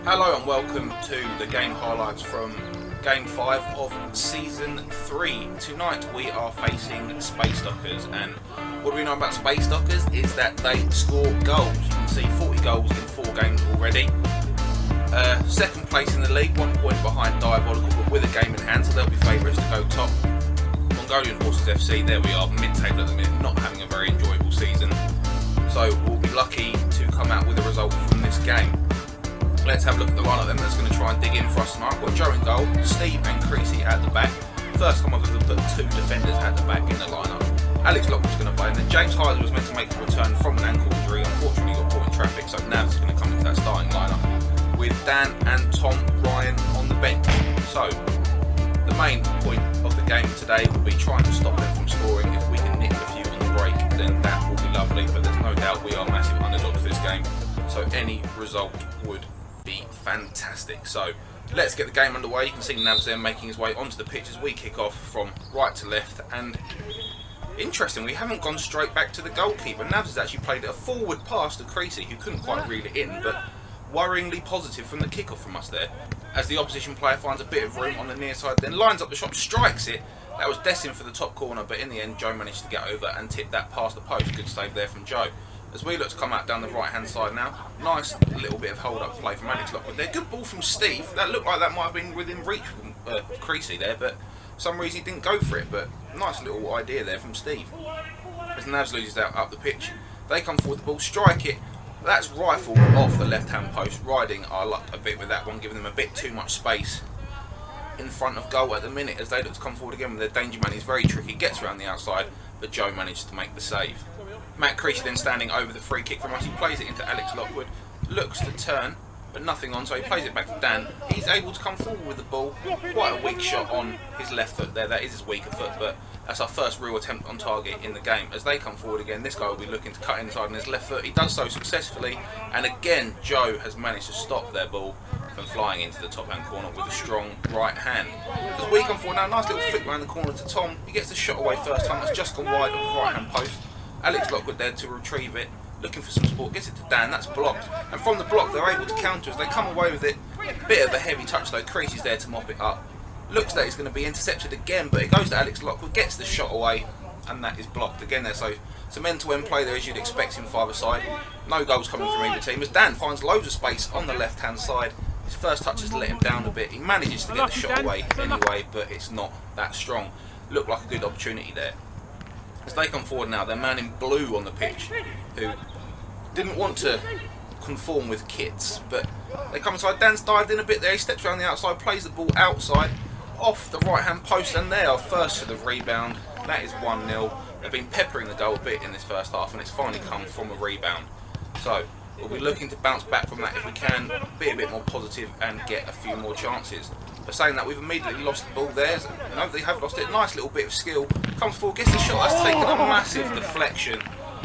Hello and welcome to the game highlights from Game 5 of Season 3. Tonight we are facing Space Dockers, and what do we know about Space Dockers is that they score goals. You can see 40 goals in 4 games already. Second place in the league, 1 point behind Diabolical, but with a game in hand, so they'll be favourites to go top. Mongolian FC, there we are, mid-table at the minute, not having a very enjoyable season. So we'll be lucky to come out with a result from this game. Let's have a look at the lineup then that's going to try and dig in for us tonight. We've got Joe in goal, Steve and Creasy at the back. First time I've ever put 2 defenders at the back in the lineup. Alex Lockwood's going to play, and then James Hyder was meant to make a return from an ankle injury. Unfortunately got caught in traffic, so Nav's going to come into that starting lineup with Dan and Tom Ryan on the bench. So the main point of the game today will be trying to stop them from scoring. If we can nick a few on the break, then that will be lovely, but there's no doubt we are massive underdogs this game, so any result would be fantastic. So let's get the game underway. You can see Navs there making his way onto the pitch as we kick off from right to left, and interesting, we haven't gone straight back to the goalkeeper. Navs has actually played a forward pass to Creasy, who couldn't quite reel it in, but worryingly positive from the kickoff from us there, as the opposition player finds a bit of room on the near side, then lines up the shot, strikes it. That was destined for the top corner, but in the end Joe managed to get over and tip that past the post. Good save there from Joe. As we look to come out down the right hand side now, nice little bit of hold up play from Alex Lockwood there. Good ball from Steve. That looked like that might have been within reach of Creasy there, but for some reason he didn't go for it. But nice little idea there from Steve. As Navs loses out up the pitch, they come forward the ball, strike it. That's rifled off the left hand post, riding our luck a bit with that one, giving them a bit too much space in front of goal at the minute as they look to come forward again with their danger man. He's very tricky, gets around the outside, but Joe managed to make the save. Matt Creasy then standing over the free kick from us. He plays it into Alex Lockwood, looks to turn, but nothing on, so he plays it back to Dan. He's able to come forward with the ball. Quite a weak shot on his left foot there. That is his weaker foot, but that's our first real attempt on target in the game. As they come forward again, this guy will be looking to cut inside on his left foot. He does so successfully, and again Joe has managed to stop their ball from flying into the top hand corner with a strong right hand. As we come forward now, nice little flick around the corner to Tom. He gets the shot away first time. That's just gone wide of the right hand post. Alex Lockwood there to retrieve it, looking for some support, gets it to Dan, that's blocked, and from the block they're able to counter as they come away with it. Bit of a heavy touch though, Creasy's there to mop it up. Looks like it's going to be intercepted again, but it goes to Alex Lockwood, gets the shot away, and that is blocked again there. So some end-to-end play there as you'd expect in 5aside. No goals coming from either team as Dan finds loads of space on the left-hand side. His first touch has let him down a bit. He manages to get the shot away anyway, but it's not that strong. Looked like a good opportunity there. As they come forward now, their man in blue on the pitch, who didn't want to conform with kits, but they come inside. Dan's dived in a bit there, he steps around the outside, plays the ball outside, off the right hand post, and they are first to the rebound. That is 1-0. They've been peppering the goal a bit in this first half, and it's finally come from a rebound. So we'll be looking to bounce back from that if we can, be a bit more positive and get a few more chances. But saying that, we've immediately lost the ball there. No, they have lost it. Nice little bit of skill. Comes forward, gets the shot. That's taken a massive deflection.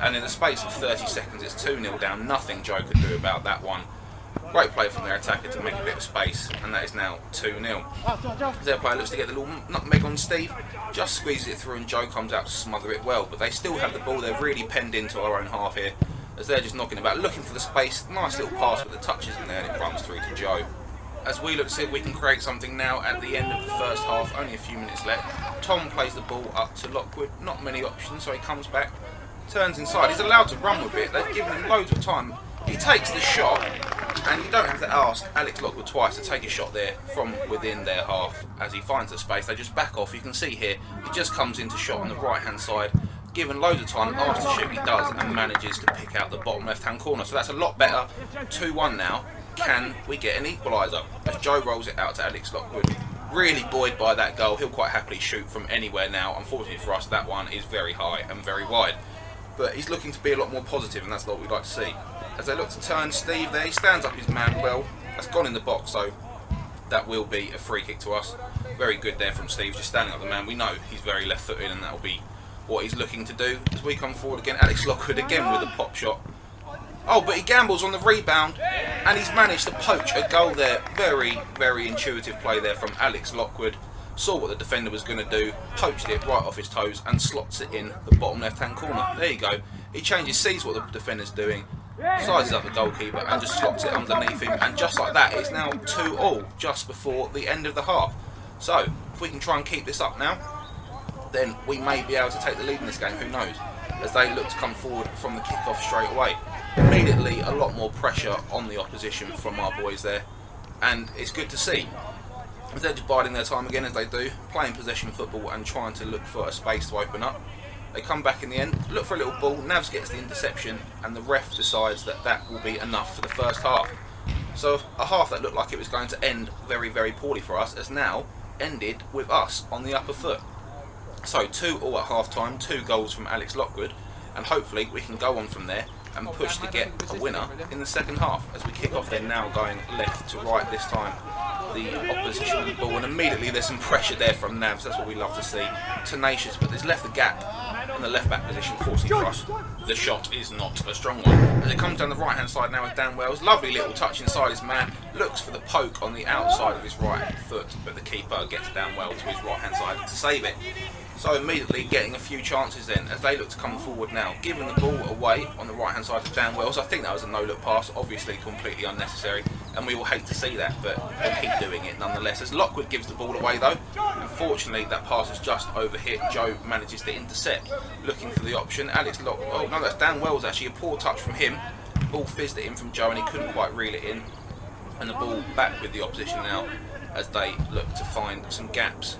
And in the space of 30 seconds, it's 2-0 down. Nothing Joe could do about that one. Great play from their attacker to make a bit of space. And that is now 2-0. Their player looks to get the little nutmeg on Steve. Just squeezes it through and Joe comes out to smother it well. But they still have the ball. They're really penned into our own half here, as they're just knocking about, looking for the space. Nice little pass, but the touch is in there and it runs through to Joe. As we look to see if we can create something now at the end of the first half, only a few minutes left. Tom plays the ball up to Lockwood, not many options, so he comes back, turns inside. He's allowed to run with it, they've given him loads of time. He takes the shot, and you don't have to ask Alex Lockwood twice to take a shot there from within their half. As he finds the space, they just back off. You can see here, he just comes into shot on the right hand side, given loads of time, asked to shoot, he does, and manages to pick out the bottom left hand corner. So that's a lot better, 2-1 now. Can we get an equaliser? As Joe rolls it out to Alex Lockwood. Really buoyed by that goal, he'll quite happily shoot from anywhere now. Unfortunately for us, that one is very high and very wide. But he's looking to be a lot more positive, and that's what we'd like to see. As they look to turn Steve there, he stands up his man well. That's gone in the box, so that will be a free kick to us. Very good there from Steve, just standing up the man. We know he's very left-footed, and that will be what he's looking to do. As we come forward again, Alex Lockwood again with a pop shot. Oh, but he gambles on the rebound, and he's managed to poach a goal there. Very, very intuitive play there from Alex Lockwood. Saw what the defender was going to do, poached it right off his toes, and slots it in the bottom left-hand corner. There you go. He changes, sees what the defender's doing, sizes up the goalkeeper and just slots it underneath him, and just like that it's now 2-2 just before the end of the half. So if we can try and keep this up now, then we may be able to take the lead in this game, who knows, as they look to come forward from the kick-off straight away. Immediately a lot more pressure on the opposition from our boys there, and it's good to see. They're just biding their time again, as they do, playing possession football and trying to look for a space to open up. They come back in the end, look for a little ball, Navs gets the interception, and the ref decides that that will be enough for the first half. So a half that looked like it was going to end very, very poorly for us has now ended with us on the upper foot. So 2-2 at half time, 2 goals from Alex Lockwood, and hopefully we can go on from there and push to get a winner in the second half. As we kick off, they're now going left to right this time, the opposition with the ball, and immediately there's some pressure there from Navs. That's what we love to see. Tenacious, but there's left a gap in the left back position. Fortunately for us, the shot is not a strong one. As it comes down the right hand side now with Dan Wells, lovely little touch inside his man, looks for the poke on the outside of his right foot, but the keeper gets Dan Wells to his right hand side to save it. So immediately getting a few chances then as they look to come forward now, giving the ball away on the right hand side to Dan Wells. I think that was a no-look pass, obviously completely unnecessary, and we will hate to see that, but they'll keep doing it nonetheless. As Lockwood gives the ball away though, unfortunately that pass is just overhit. Joe manages to intercept, looking for the option. Alex Lockwood, oh no, that's Dan Wells actually, a poor touch from him. Ball fizzed at him from Joe and he couldn't quite reel it in, and the ball back with the opposition now as they look to find some gaps.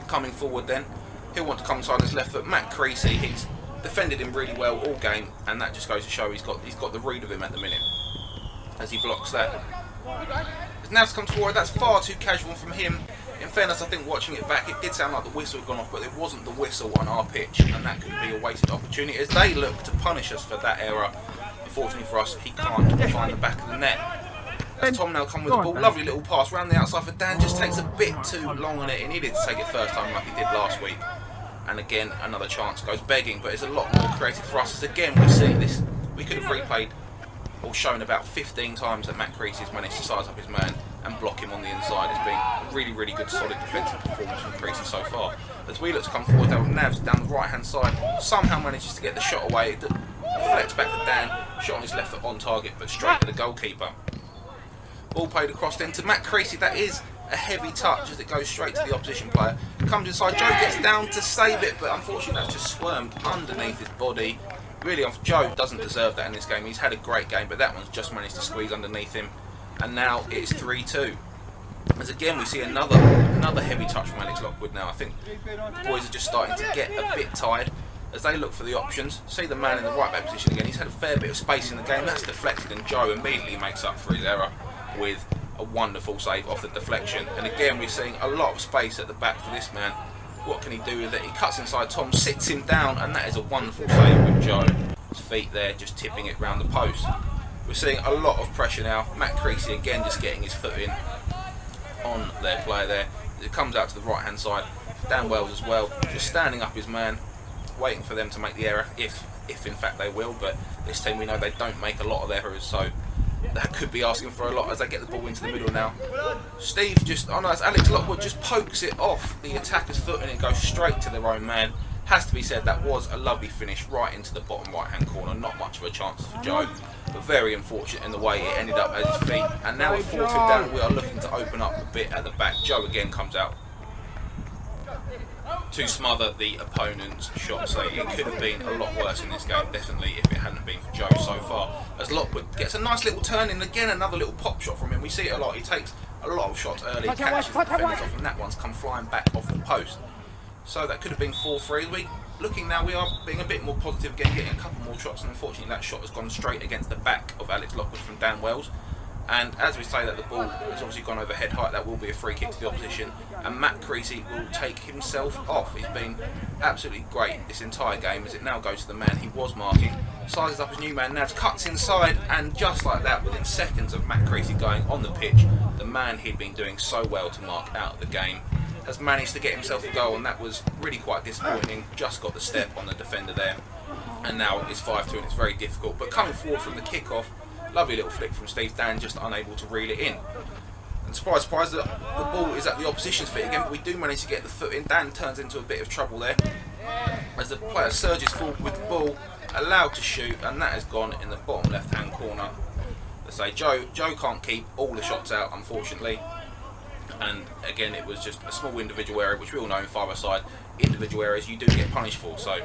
Coming forward then, he'll want to come inside his left foot. Matt Creasy, he's defended him really well all game, and that just goes to show he's got the read of him at the minute as he blocks that. As Navs comes forward, that's far too casual from him. In fairness, I think watching it back, it did sound like the whistle had gone off, but it wasn't the whistle on our pitch, and that could be a wasted opportunity as they look to punish us for that error. Unfortunately for us, he can't find the back of the net. As Tom now come with the ball, lovely little pass round the outside for Dan, just takes a bit too long on it. He needed to take it first time like he did last week, and again another chance goes begging, but it's a lot more creative for us as again we see this. We could have replayed or shown about 15 times that Matt Creasy has managed to size up his man and block him on the inside. It's been a really, really good solid defensive performance from Creasy so far. As we look to come forward, with Navs down the right hand side, somehow manages to get the shot away, deflects back to Dan, shot on his left foot on target but straight to the goalkeeper. Ball played across then to Matt Creasy. That is a heavy touch as it goes straight to the opposition player. Comes inside, Joe gets down to save it, but unfortunately that's just squirmed underneath his body. Really, Joe doesn't deserve that in this game. He's had a great game, but that one's just managed to squeeze underneath him. And now it's 3-2. As again we see another heavy touch from Alex Lockwood now. I think the boys are just starting to get a bit tired as they look for the options. See the man in the right back position again. He's had a fair bit of space in the game. That's deflected, and Joe immediately makes up for his error with a wonderful save off the deflection. And again we're seeing a lot of space at the back for this man. What can he do with it? He cuts inside Tom, sits him down, and that is a wonderful save with Joe. His feet there just tipping it round the post. We're seeing a lot of pressure now. Matt Creasy again just getting his foot in on their player there. It comes out to the right hand side. Dan Wells as well, just standing up his man, waiting for them to make the error, if in fact they will. But this team, we know they don't make a lot of errors, so that could be asking for a lot as they get the ball into the middle now. Steve just, oh no, it's Alex Lockwood, just pokes it off the attacker's foot and it goes straight to their own man. Has to be said, that was a lovely finish right into the bottom right hand corner. Not much of a chance for Joe, but very unfortunate in the way it ended up at his feet. And now with 4-2 down, we are looking to open up a bit at the back. Joe again comes out to smother the opponent's shot. So it could have been a lot worse in this game, definitely, if it hadn't been for Joe so far. As Lockwood gets a nice little turn in, again another little pop shot from him. We see it a lot. He takes a lot of shots early, catches the defenders off, and that one's come flying back off the post. So that could have been 4-3. Looking now, we are being a bit more positive again, getting a couple more shots, and unfortunately that shot has gone straight against the back of Alex Lockwood from Dan Wells. And as we say that, the ball has obviously gone over head height. That will be a free kick to the opposition, and Matt Creasy will take himself off. He's been absolutely great this entire game as it now goes to the man he was marking. Sizes up his new man, Navs cuts inside, and just like that, within seconds of Matt Creasy going on the pitch, the man he'd been doing so well to mark out of the game has managed to get himself a goal, and that was really quite disappointing. Just got the step on the defender there, and now it's 5-2 and it's very difficult. But coming forward from the kick-off, lovely little flick from Steve, Dan just unable to reel it in. And surprise, surprise, the ball is at the opposition's feet again, but we do manage to get the foot in. Dan turns into a bit of trouble there as the player surges forward with the ball, allowed to shoot, and that has gone in the bottom left-hand corner. Let's say Joe can't keep all the shots out, unfortunately. And again, it was just a small individual area, which we all know in 5aside, individual areas you do get punished for. So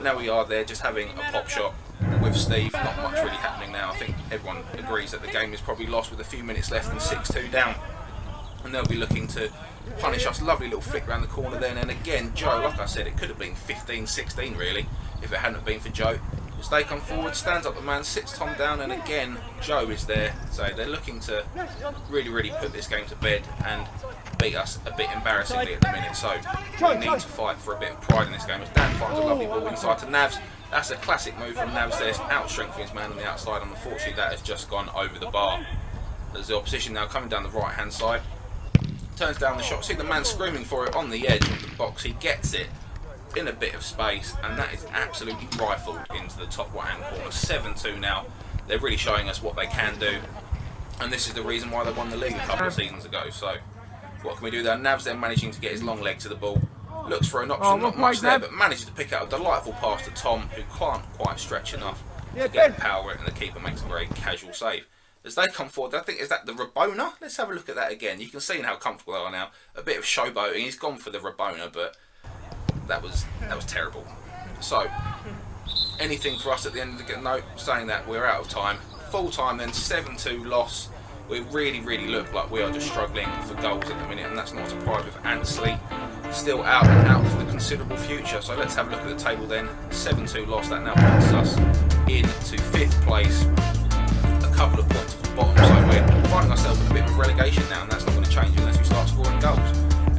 now we are there just having a pop shot with Steve. Not much really happening now. I think everyone agrees that the game is probably lost with a few minutes left and 6-2 down. And they'll be looking to punish us. Lovely little flick around the corner then. And again, Joe, like I said, it could have been 15-16 really if it hadn't been for Joe. As they come forward, stands up the man, sits Tom down, and again Joe is there. So they're looking to really put this game to bed and beat us a bit embarrassingly at the minute. So we need to fight for a bit of pride in this game. As Dan finds a lovely ball inside to Navs. That's a classic move from Navs there, out-strengthening his man on the outside, and unfortunately that has just gone over the bar. There's the opposition now coming down the right-hand side. Turns down the shot, see the man screaming for it on the edge of the box. He gets it in a bit of space, and that is absolutely rifled into the top right-hand corner. 7-2 now. They're really showing us what they can do, and this is the reason why they won the league a couple of seasons ago. So what can we do there? Navs then managing to get his long leg to the ball. Looks for an option, not much there, but manages to pick out a delightful pass to Tom, who can't quite stretch enough to get the power, and the keeper makes a very casual save. As they come forward, I think, is that the Rabona? Let's have a look at that again. You can see how comfortable they are now. A bit of showboating. He's gone for the Rabona, but that was terrible. So anything for us at the end of the note, saying that we're out of time. Full time then, 7-2 loss. We really look like we are just struggling for goals at the minute, and that's not a surprise with Ansley still out and out for the considerable future. So let's have a look at the table then. 7-2 loss, that now puts us into 5th place, a couple of points off the bottom. So we're finding ourselves in a bit of relegation now, and that's not going to change unless we start scoring goals.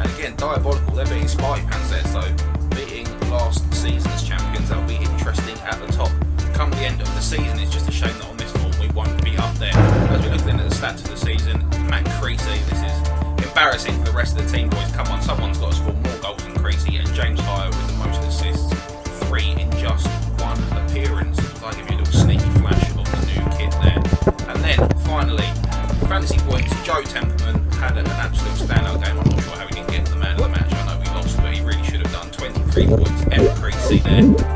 And again, diabolical, they're beating Sparty Pants there, so beating last season's champions. That'll be interesting at the top. Come the end of the season, it's just a shame that on this form we won't be up there. As we look then at the stats for the season, Matt Creasy, this is embarrassing for the rest of the team, boys. Come on, someone's got to score more goals than Creasy, and James Hire with the most assists, 3 in just 1 appearance. I'll give you a little sneaky flash of the new kit there. And then finally, fantasy points, Joe Temperman had an absolute standout game. I'm not sure how he didn't get the man of the match. I know we lost, but he really should have done. 23 points, M Creasy there.